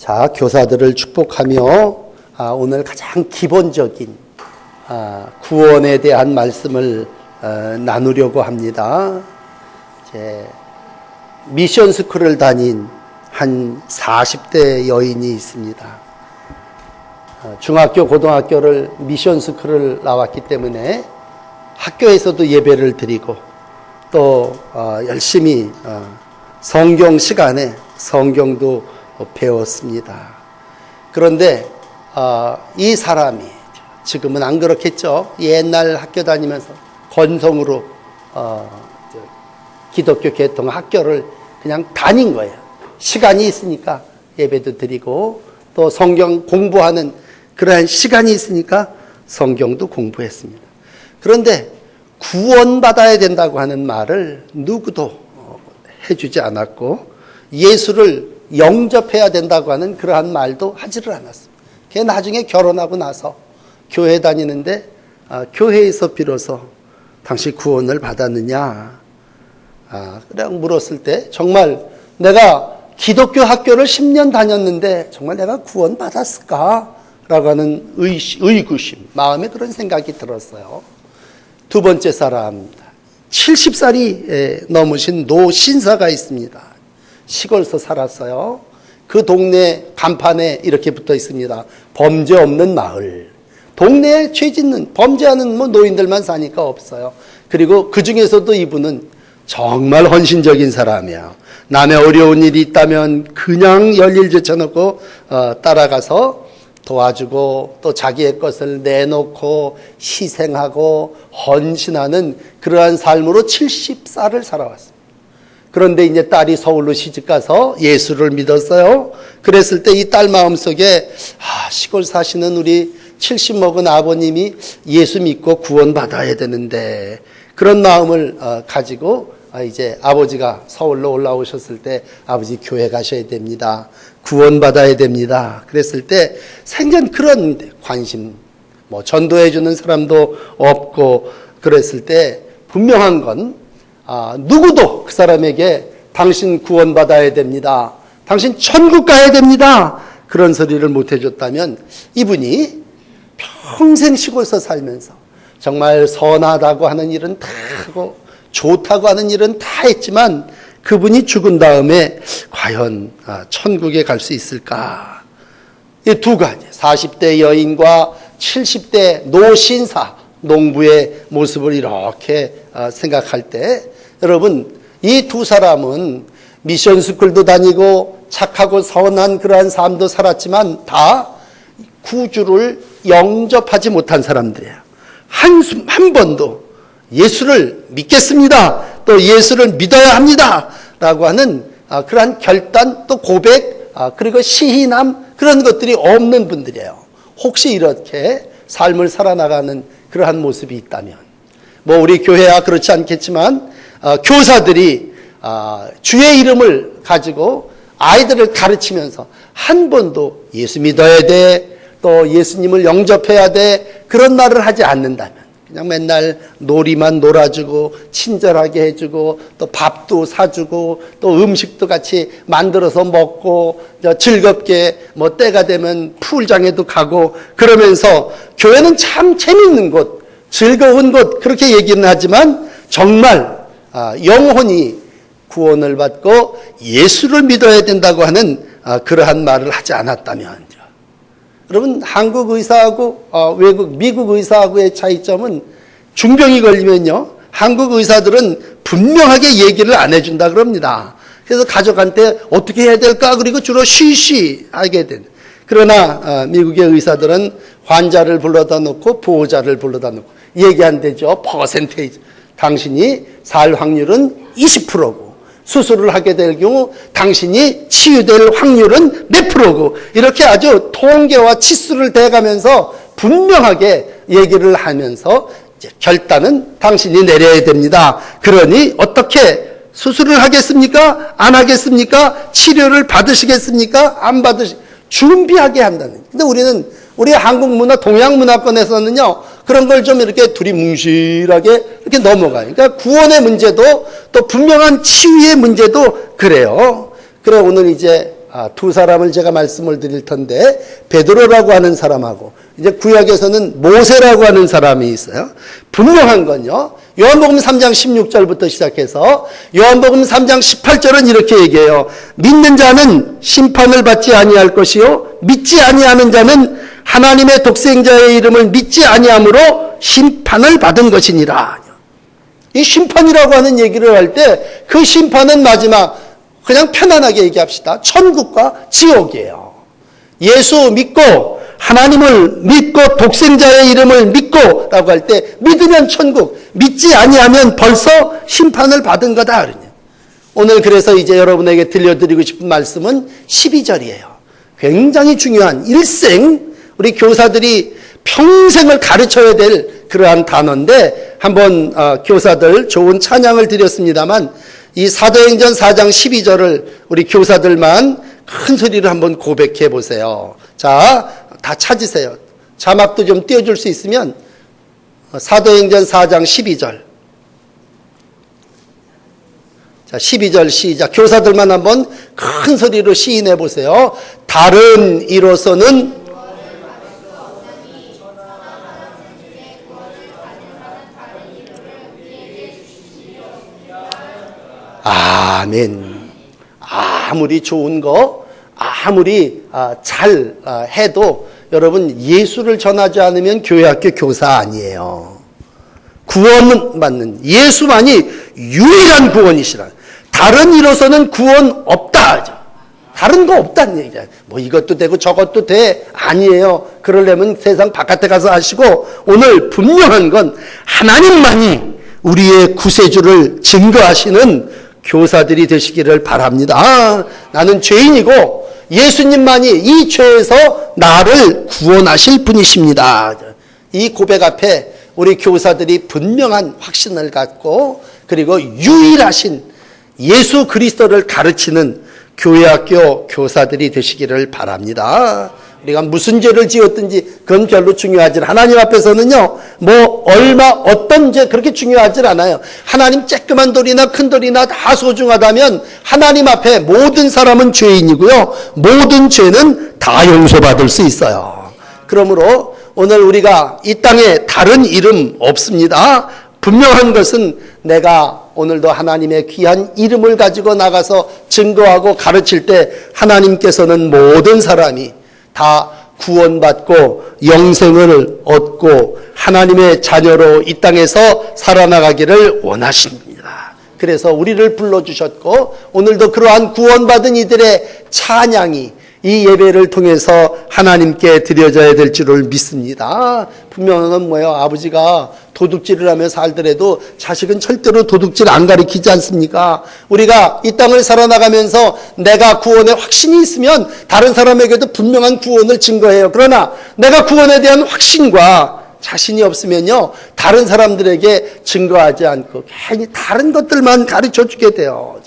자, 교사들을 축복하며 오늘 가장 기본적인 구원에 대한 말씀을 나누려고 합니다. 미션 스쿨을 다닌 한 40대 여인이 있습니다. 중학교, 고등학교를 미션 스쿨을 나왔기 때문에 학교에서도 예배를 드리고 또 열심히 성경 시간에 성경도 배웠습니다. 그런데 이 사람이 지금은 안 그렇겠죠. 옛날 학교 다니면서 건성으로 기독교 계통 학교를 그냥 다닌 거예요. 시간이 있으니까 예배도 드리고 또 성경 공부하는 그러한 시간이 있으니까 성경도 공부했습니다. 그런데 구원받아야 된다고 하는 말을 누구도 해주지 않았고 예수를 영접해야 된다고 하는 그러한 말도 하지를 않았습니다. 걔 나중에 결혼하고 나서 교회 다니는데 교회에서 비로소 당신 구원을 받았느냐? 그냥 물었을 때 정말 내가 기독교 학교를 10년 다녔는데 정말 내가 구원 받았을까? 라고 하는 의구심, 마음에 그런 생각이 들었어요. 두 번째 사람, 70살이 넘으신 노 신사가 있습니다. 시골에서 살았어요. 그 동네 간판에 이렇게 붙어 있습니다. 범죄 없는 마을. 동네에 죄 짓는, 범죄하는 노인들만 사니까 없어요. 그리고 그 중에서도 이분은 정말 헌신적인 사람이에요. 남의 어려운 일이 있다면 그냥 열일 제쳐놓고 따라가서 도와주고 또 자기의 것을 내놓고 희생하고 헌신하는 그러한 삶으로 70살을 살아왔습니다. 그런데 이제 딸이 서울로 시집가서 예수를 믿었어요. 그랬을 때 이 딸 마음속에 시골 사시는 우리 70 먹은 아버님이 예수 믿고 구원받아야 되는데 그런 마음을 가지고 이제 아버지가 서울로 올라오셨을 때 아버지 교회 가셔야 됩니다. 구원받아야 됩니다. 그랬을 때 생전 그런 관심, 전도해 주는 사람도 없고 그랬을 때 분명한 건 누구도 그 사람에게 당신 구원받아야 됩니다. 당신 천국 가야 됩니다. 그런 소리를 못 해줬다면 이분이 평생 시골에서 살면서 정말 선하다고 하는 일은 다 하고 좋다고 하는 일은 다 했지만 그분이 죽은 다음에 과연 천국에 갈 수 있을까? 이 두 가지, 40대 여인과 70대 노신사, 농부의 모습을 이렇게 생각할 때 여러분 이 두 사람은 미션 스쿨도 다니고 착하고 선한 그러한 삶도 살았지만 다 구주를 영접하지 못한 사람들이에요. 한 번도 예수를 믿겠습니다. 또 예수를 믿어야 합니다. 라고 하는 그러한 결단 또 고백 그리고 시인함 그런 것들이 없는 분들이에요. 혹시 이렇게 삶을 살아나가는 그러한 모습이 있다면 우리 교회야 그렇지 않겠지만 교사들이 주의 이름을 가지고 아이들을 가르치면서 한 번도 예수 믿어야 돼 또 예수님을 영접해야 돼 그런 말을 하지 않는다면 그냥 맨날 놀이만 놀아주고 친절하게 해주고 또 밥도 사주고 또 음식도 같이 만들어서 먹고 즐겁게 때가 되면 풀장에도 가고 그러면서 교회는 참 재밌는 곳 즐거운 곳 그렇게 얘기는 하지만 정말 영혼이 구원을 받고 예수를 믿어야 된다고 하는 그러한 말을 하지 않았다면 여러분 한국 의사하고 미국 의사하고의 차이점은 중병이 걸리면요 한국 의사들은 분명하게 얘기를 안 해준다 그럽니다. 그래서 가족한테 어떻게 해야 될까 그리고 주로 쉬쉬 하게 된. 그러나 미국의 의사들은 환자를 불러다 놓고 보호자를 불러다 놓고 얘기 안 되죠. 퍼센테이지. 당신이 살 확률은 20%고 수술을 하게 될 경우 당신이 치유될 확률은 몇 프로고 이렇게 아주 통계와 치수를 대가면서 분명하게 얘기를 하면서 이제 결단은 당신이 내려야 됩니다. 그러니 어떻게 수술을 하겠습니까? 안 하겠습니까? 치료를 받으시겠습니까? 안 준비하게 한다는. 근데 우리 한국 문화, 동양 문화권에서는요, 그런 걸 좀 이렇게 두리뭉실하게 이렇게 넘어가요. 그러니까 구원의 문제도 또 분명한 치유의 문제도 그래요. 그래 오늘 이제 두 사람을 제가 말씀을 드릴 텐데, 베드로라고 하는 사람하고 이제 구약에서는 모세라고 하는 사람이 있어요. 분명한 건요, 요한복음 3장 16절부터 시작해서 요한복음 3장 18절은 이렇게 얘기해요. 믿는 자는 심판을 받지 아니할 것이요 믿지 아니하는 자는 하나님의 독생자의 이름을 믿지 아니함으로 심판을 받은 것이니라. 이 심판이라고 하는 얘기를 할 때 그 심판은 마지막, 그냥 편안하게 얘기합시다, 천국과 지옥이에요. 예수 믿고 하나님을 믿고 독생자의 이름을 믿고 라고 할 때 믿으면 천국, 믿지 아니하면 벌써 심판을 받은 거다. 오늘 그래서 이제 여러분에게 들려드리고 싶은 말씀은 12절이에요. 굉장히 중요한 일생, 우리 교사들이 평생을 가르쳐야 될 그러한 단어인데, 한번 교사들 좋은 찬양을 드렸습니다만 이 사도행전 4장 12절을 우리 교사들만 큰 소리로 한번 고백해 보세요. 자, 다 찾으세요. 자막도 좀 띄워줄 수 있으면 사도행전 4장 12절. 자, 12절 시작. 교사들만 한번 큰 소리로 시인해 보세요. 다른 이로서는 아멘. 아무리 좋은 거, 아무리 잘 해도 여러분 예수를 전하지 않으면 교회학교 교사 아니에요. 구원은 받는 예수만이 유일한 구원이시라. 다른 이로서는 구원 없다. 다른 거 없다는 얘기야. 뭐 이것도 되고 저것도 돼. 아니에요. 그러려면 세상 바깥에 가서 하시고, 오늘 분명한 건 하나님만이 우리의 구세주를 증거하시는 교사들이 되시기를 바랍니다. 나는 죄인이고 예수님만이 이 죄에서 나를 구원하실 분이십니다. 이 고백 앞에 우리 교사들이 분명한 확신을 갖고, 그리고 유일하신 예수 그리스도를 가르치는 교회학교 교사들이 되시기를 바랍니다. 우리가 무슨 죄를 지었든지 그건 별로 중요하지 않아요. 하나님 앞에서는요, 뭐 얼마 어떤 죄 그렇게 중요하지 않아요. 하나님 쬐끄만 돌이나 큰 돌이나 다 소중하다면 하나님 앞에 모든 사람은 죄인이고요, 모든 죄는 다 용서받을 수 있어요. 그러므로 오늘 우리가 이 땅에 다른 이름 없습니다. 분명한 것은 내가 오늘도 하나님의 귀한 이름을 가지고 나가서 증거하고 가르칠 때 하나님께서는 모든 사람이 다 구원받고 영생을 얻고 하나님의 자녀로 이 땅에서 살아나가기를 원하십니다. 그래서 우리를 불러주셨고, 오늘도 그러한 구원받은 이들의 찬양이 이 예배를 통해서 하나님께 드려져야 될 줄을 믿습니다. 분명한 건 뭐예요? 아버지가 도둑질을 하며 살더라도 자식은 절대로 도둑질 안 가르치지 않습니까? 우리가 이 땅을 살아나가면서 내가 구원에 확신이 있으면 다른 사람에게도 분명한 구원을 증거해요. 그러나 내가 구원에 대한 확신과 자신이 없으면요, 다른 사람들에게 증거하지 않고 괜히 다른 것들만 가르쳐주게 돼요.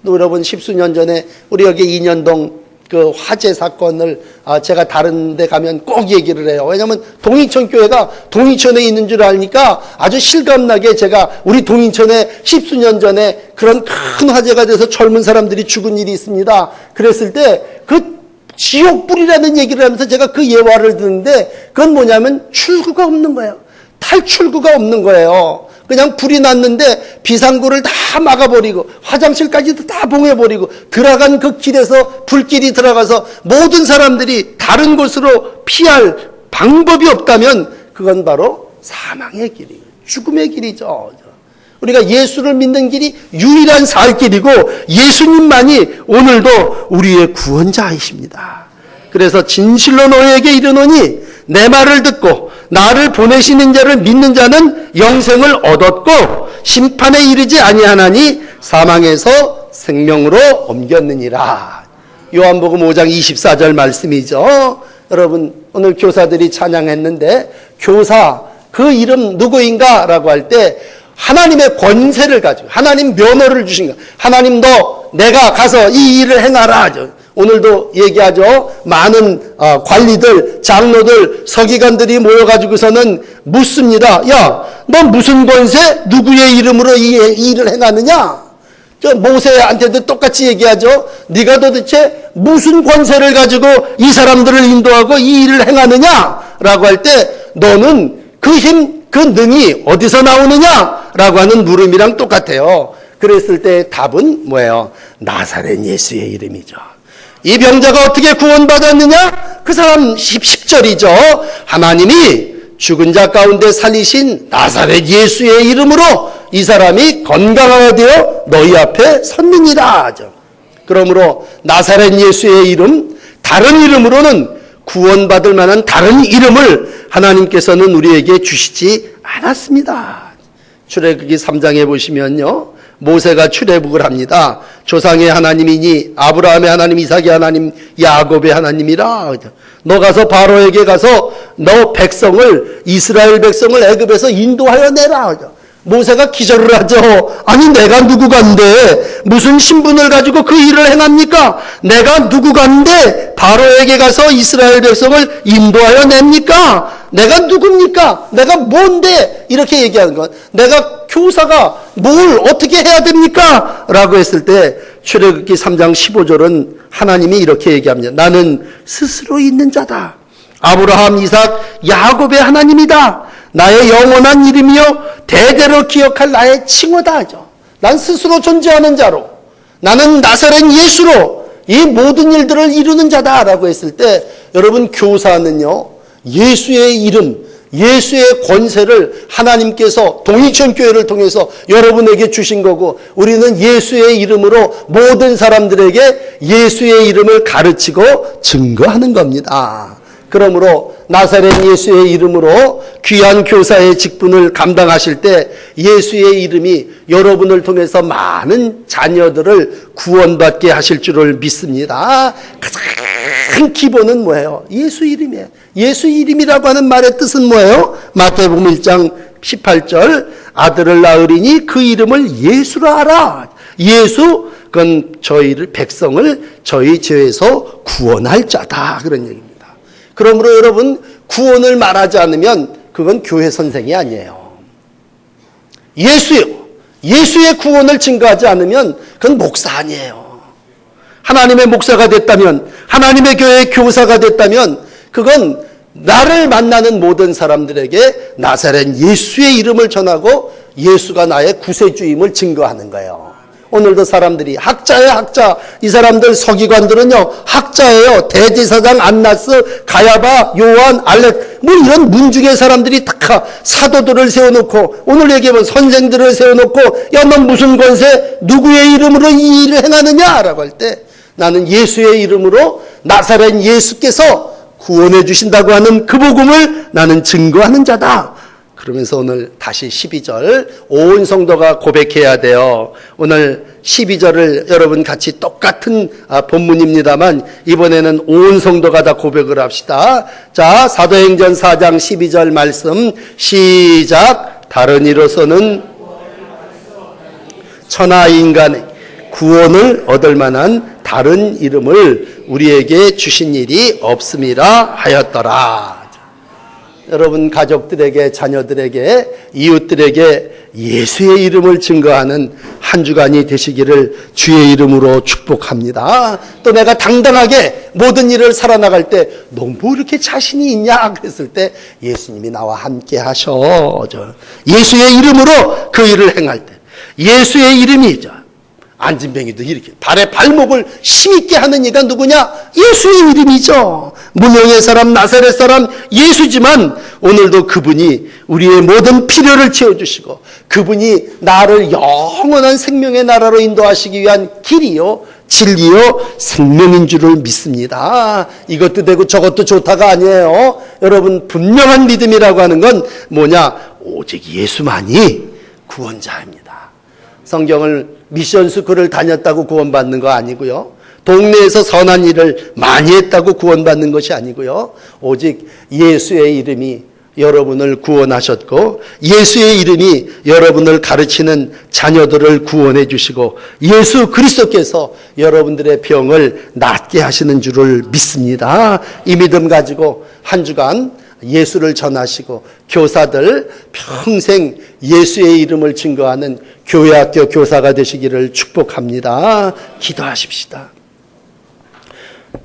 여러분, 10수년 전에 우리 여기 인현동 그 화재 사건을 제가 다른 데 가면 꼭 얘기를 해요. 왜냐하면 동인천 교회가 동인천에 있는 줄 아니까 아주 실감나게 제가 우리 동인천에 10수년 전에 그런 큰 화재가 돼서 젊은 사람들이 죽은 일이 있습니다. 그랬을 때 그 지옥불이라는 얘기를 하면서 제가 그 예화를 듣는데, 그건 뭐냐면 출구가 없는 거예요. 탈출구가 없는 거예요. 그냥 불이 났는데 비상구를 다 막아버리고 화장실까지도 다 봉해버리고 들어간 그 길에서 불길이 들어가서 모든 사람들이 다른 곳으로 피할 방법이 없다면 그건 바로 사망의 길이에요. 죽음의 길이죠. 우리가 예수를 믿는 길이 유일한 살 길이고 예수님만이 오늘도 우리의 구원자이십니다. 그래서 진실로 너희에게 이르노니 내 말을 듣고 나를 보내시는 자를 믿는 자는 영생을 얻었고 심판에 이르지 아니하나니 사망에서 생명으로 옮겼느니라. 요한복음 5장 24절 말씀이죠. 여러분, 오늘 교사들이 찬양했는데 교사 그 이름 누구인가 라고 할 때 하나님의 권세를 가지고 하나님 면허를 주신 거야. 하나님도 내가 가서 이 일을 행하라. 오늘도 얘기하죠. 많은 관리들, 장로들, 서기관들이 모여가지고서는 묻습니다. 야, 너 무슨 권세? 누구의 이름으로 이 일을 행하느냐? 모세한테도 똑같이 얘기하죠. 네가 도대체 무슨 권세를 가지고 이 사람들을 인도하고 이 일을 행하느냐라고 할 때 너는 그 힘, 그 능이 어디서 나오느냐라고 하는 물음이랑 똑같아요. 그랬을 때 답은 뭐예요? 나사렛 예수의 이름이죠. 이 병자가 어떻게 구원받았느냐? 그 사람 10절이죠. 하나님이 죽은 자 가운데 살리신 나사렛 예수의 이름으로 이 사람이 건강하게 되어 너희 앞에 섰느니라 하죠. 그러므로 나사렛 예수의 이름, 다른 이름으로는 구원받을 만한 다른 이름을 하나님께서는 우리에게 주시지 않았습니다. 출애굽기 3장에 보시면요, 모세가 출애굽을 합니다. 조상의 하나님이니 아브라함의 하나님, 이삭의 하나님, 야곱의 하나님이라. 너 가서 바로에게 가서 너 백성을, 이스라엘 백성을 애굽에서 인도하여 내라. 모세가 기절을 하죠. 아니 내가 누구간데 무슨 신분을 가지고 그 일을 행합니까? 내가 누구간데 바로에게 가서 이스라엘 백성을 인도하여 냅니까? 내가 누굽니까? 내가 뭔데? 이렇게 얘기하는 건, 내가 교사가 뭘 어떻게 해야 됩니까? 라고 했을 때 출애굽기 3장 15절은 하나님이 이렇게 얘기합니다. 나는 스스로 있는 자다. 아브라함, 이삭, 야곱의 하나님이다. 나의 영원한 이름이요 대대로 기억할 나의 칭호다 하죠. 난 스스로 존재하는 자로, 나는 나사렛 예수로 이 모든 일들을 이루는 자다라고 했을 때, 여러분 교사는요, 예수의 이름, 예수의 권세를 하나님께서 동이천교회를 통해서 여러분에게 주신 거고, 우리는 예수의 이름으로 모든 사람들에게 예수의 이름을 가르치고 증거하는 겁니다. 그러므로 나사렛 예수의 이름으로 귀한 교사의 직분을 감당하실 때 예수의 이름이 여러분을 통해서 많은 자녀들을 구원받게 하실 줄을 믿습니다. 가장 기본은 뭐예요? 예수 이름이에요. 예수 이름이라고 하는 말의 뜻은 뭐예요? 마태복음 1장 18절, 아들을 낳으리니 그 이름을 예수라 하라. 예수, 그건 저희를, 백성을 저희 죄에서 구원할 자다, 그런 얘기입니다. 그러므로 여러분, 구원을 말하지 않으면 그건 교회 선생이 아니에요. 예수의 구원을 증거하지 않으면 그건 목사 아니에요. 하나님의 목사가 됐다면, 하나님의 교회의 교사가 됐다면 그건 나를 만나는 모든 사람들에게 나사렛 예수의 이름을 전하고 예수가 나의 구세주임을 증거하는 거예요. 오늘도 사람들이 학자예요, 학자. 이 사람들 서기관들은요, 학자예요. 대제사장 안나스, 가야바, 요한, 알렉, 뭐 이런 문중의 사람들이 다 사도들을 세워놓고, 오늘 얘기하면 선생들을 세워놓고, 야, 넌 무슨 권세, 누구의 이름으로 이 일을 행하느냐? 라고 할 때, 나는 예수의 이름으로 나사렛 예수께서 구원해 주신다고 하는 그 복음을 나는 증거하는 자다. 그러면서 오늘 다시 12절, 온 성도가 고백해야 돼요. 오늘 12절을 여러분 같이 똑같은 본문입니다만 이번에는 온 성도가 다 고백을 합시다. 자, 사도행전 4장 12절 말씀 시작. 다른 이로서는 천하 인간의 구원을 얻을 만한 다른 이름을 우리에게 주신 일이 없음이라 하였더라. 여러분 가족들에게, 자녀들에게, 이웃들에게 예수의 이름을 증거하는 한 주간이 되시기를 주의 이름으로 축복합니다. 또 내가 당당하게 모든 일을 살아나갈 때 너 뭐 이렇게 자신이 있냐 그랬을 때 예수님이 나와 함께 하셔. 예수의 이름으로 그 일을 행할 때 예수의 이름이죠. 안진뱅이도 이렇게 발에 발목을 힘있게 하는 이가 누구냐? 예수의 이름이죠. 무명의 사람, 나사렛 사람 예수지만 오늘도 그분이 우리의 모든 필요를 채워주시고 그분이 나를 영원한 생명의 나라로 인도하시기 위한 길이요, 진리요, 생명인 줄을 믿습니다. 이것도 되고 저것도 좋다가 아니에요. 여러분, 분명한 믿음이라고 하는 건 뭐냐? 오직 예수만이 구원자입니다. 성경을 미션 스쿨을 다녔다고 구원받는 거 아니고요. 동네에서 선한 일을 많이 했다고 구원받는 것이 아니고요. 오직 예수의 이름이 여러분을 구원하셨고 예수의 이름이 여러분을 가르치는 자녀들을 구원해 주시고 예수 그리스도께서 여러분들의 병을 낫게 하시는 줄을 믿습니다. 이 믿음 가지고 한 주간 예수를 전하시고 교사들 평생 예수의 이름을 증거하는 교회학교 교사가 되시기를 축복합니다. 기도하십시다.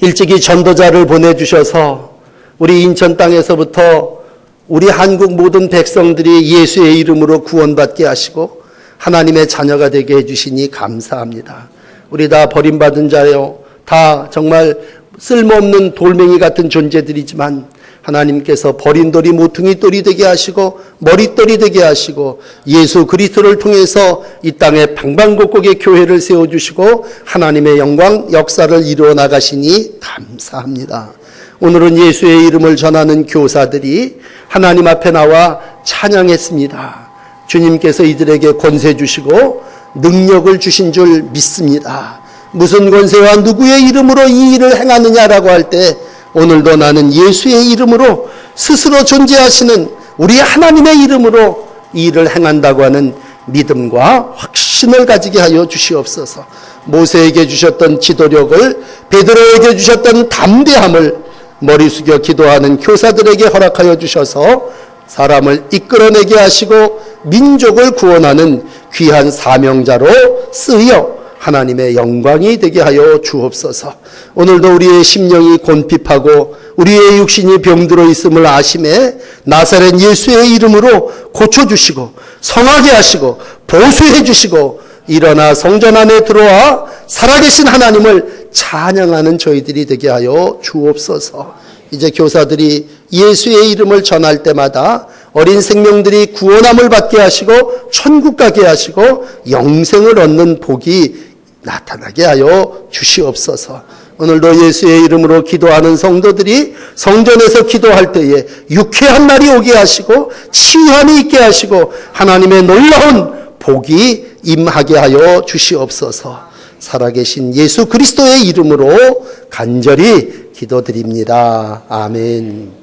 일찍이 전도자를 보내주셔서 우리 인천 땅에서부터 우리 한국 모든 백성들이 예수의 이름으로 구원받게 하시고 하나님의 자녀가 되게 해주시니 감사합니다. 우리 다 버림받은 자요, 다 정말 쓸모없는 돌멩이 같은 존재들이지만 하나님께서 버린 돌이 모퉁이 돌이 되게 하시고 머릿돌이 되게 하시고 예수 그리스도를 통해서 이 땅에 방방곡곡에 교회를 세워주시고 하나님의 영광 역사를 이루어 나가시니 감사합니다. 오늘은 예수의 이름을 전하는 교사들이 하나님 앞에 나와 찬양했습니다. 주님께서 이들에게 권세 주시고 능력을 주신 줄 믿습니다. 무슨 권세와 누구의 이름으로 이 일을 행하느냐라고 할 때 오늘도 나는 예수의 이름으로 스스로 존재하시는 우리 하나님의 이름으로 이 일을 행한다고 하는 믿음과 확신을 가지게 하여 주시옵소서. 모세에게 주셨던 지도력을, 베드로에게 주셨던 담대함을 머리 숙여 기도하는 교사들에게 허락하여 주셔서 사람을 이끌어내게 하시고 민족을 구원하는 귀한 사명자로 쓰여 하나님의 영광이 되게 하여 주옵소서. 오늘도 우리의 심령이 곤핍하고 우리의 육신이 병들어 있음을 아심에 나사렛 예수의 이름으로 고쳐주시고 성하게 하시고 보수해 주시고 일어나 성전 안에 들어와 살아계신 하나님을 찬양하는 저희들이 되게 하여 주옵소서. 이제 교사들이 예수의 이름을 전할 때마다 어린 생명들이 구원함을 받게 하시고 천국 가게 하시고 영생을 얻는 복이 나타나게 하여 주시옵소서. 오늘도 예수의 이름으로 기도하는 성도들이 성전에서 기도할 때에 유쾌한 날이 오게 하시고 치유함이 있게 하시고 하나님의 놀라운 복이 임하게 하여 주시옵소서. 살아계신 예수 그리스도의 이름으로 간절히 기도드립니다. 아멘.